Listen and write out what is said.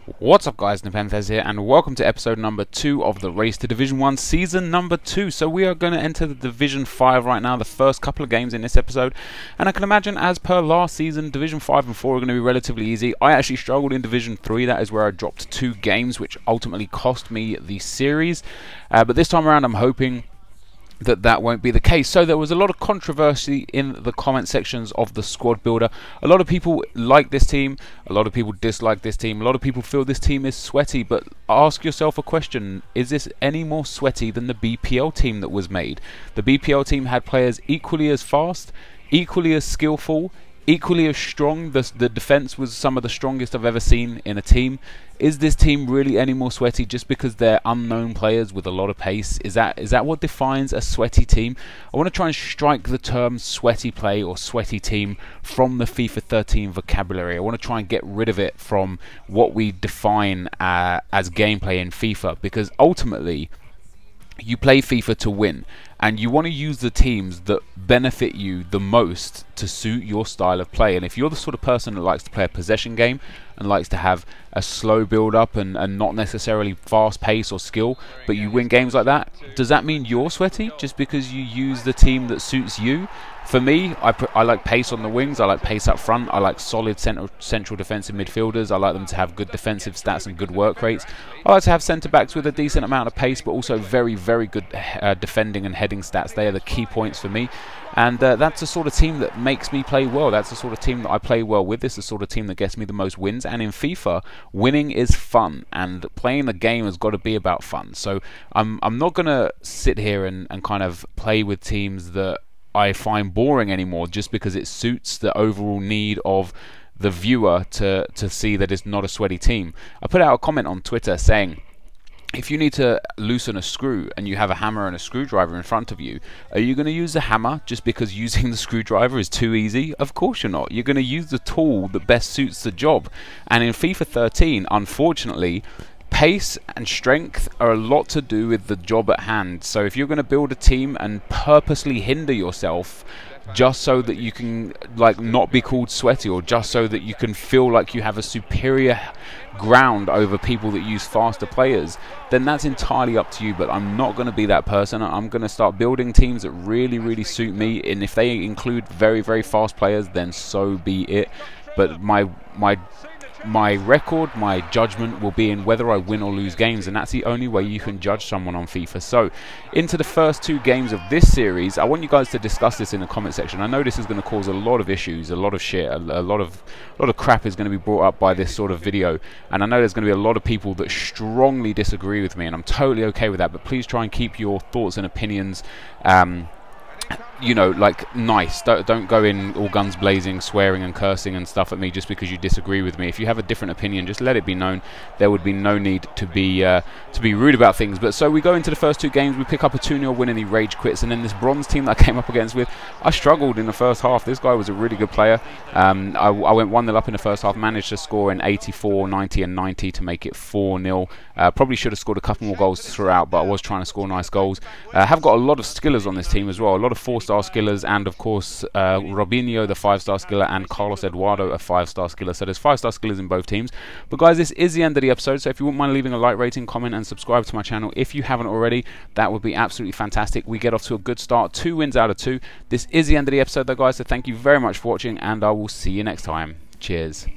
What's up guys, NepentheZ here and welcome to episode number 2 of the Race to Division 1 season number 2. So we are going to enter the Division 5 right now, the first couple of games in this episode, and I can imagine as per last season, Division 5 and 4 are going to be relatively easy. I actually struggled in Division 3, that is where I dropped 2 games which ultimately cost me the series, but this time around I'm hoping that won't be the case. So there was a lot of controversy in the comment sections of the squad builder. A lot of people like this team, a lot of people dislike this team, a lot of people feel this team is sweaty, but ask yourself a question: is this any more sweaty than the BPL team that was made? The BPL team had players equally as fast, equally as skillful, equally as strong. The defense was some of the strongest I've ever seen in a team. Is this team really any more sweaty just because they're unknown players with a lot of pace? Is that what defines a sweaty team? I want to try and strike the term sweaty play or sweaty team from the FIFA 13 vocabulary. I want to try and get rid of it from what we define as gameplay in FIFA, because ultimately you play FIFA to win, and you want to use the teams that benefit you the most to suit your style of play. And if you're the sort of person that likes to play a possession game and likes to have a slow build up and not necessarily fast pace or skill, but you win games like that, does that mean you're sweaty just because you use the team that suits you? For me, I like pace on the wings, I like pace up front, I like solid central defensive midfielders, I like them to have good defensive stats and good work rates. I like to have centre backs with a decent amount of pace, but also very, very good defending and heading stats. They are the key points for me, and that's the sort of team that makes me play well. That's the sort of team that I play well with. It's the sort of team that gets me the most wins, and in FIFA, winning is fun, and playing the game has got to be about fun. So I'm not going to sit here and kind of play with teams that I find boring anymore just because it suits the overall need of the viewer to see that it's not a sweaty team. I put out a comment on Twitter saying, if you need to loosen a screw and you have a hammer and a screwdriver in front of you, are you going to use the hammer just because using the screwdriver is too easy? Of course you're not. You're going to use the tool that best suits the job. And in FIFA 13, unfortunately, pace and strength are a lot to do with the job at hand. So if you're going to build a team and purposely hinder yourself just so that you can not be called sweaty, or just so that you can feel like you have a superior ground over people that use faster players, then that's entirely up to you. But I'm not going to be that person. I'm going to start building teams that really suit me, and if they include very fast players, then so be it. But my record, my judgment will be in whether I win or lose games, and that's the only way you can judge someone on FIFA. So into the first 2 games of this series, I want you guys to discuss this in the comment section. I know this is going to cause a lot of issues, a lot of shit, a lot of crap is going to be brought up by this sort of video, and I know there's going to be a lot of people that strongly disagree with me, and I'm totally okay with that. But please try and keep your thoughts and opinions you know, nice. Don't go in all guns blazing, swearing and cursing and stuff at me just because you disagree with me. If you have a different opinion, just let it be known. There would be no need to be rude about things. But so we go into the first 2 games, we pick up a 2-0 win and he rage quits. And then this bronze team that I came up against with, I struggled in the first half. This guy was a really good player. I went 1-0 up in the first half, managed to score in 84, 90 and 90 to make it 4-0. Probably should have scored a couple more goals throughout, but I was trying to score nice goals. Have got a lot of skillers on this team as well, a lot of 4-star skillers, and of course Robinho, the 5-star skiller, and Carlos Eduardo, a 5-star skiller. So there's 5-star skillers in both teams. But guys, this is the end of the episode, so if you wouldn't mind leaving a like, rating, comment and subscribe to my channel if you haven't already, that would be absolutely fantastic. We get off to a good start, 2 wins out of 2. This is the end of the episode though guys, so thank you very much for watching, and I will see you next time. Cheers.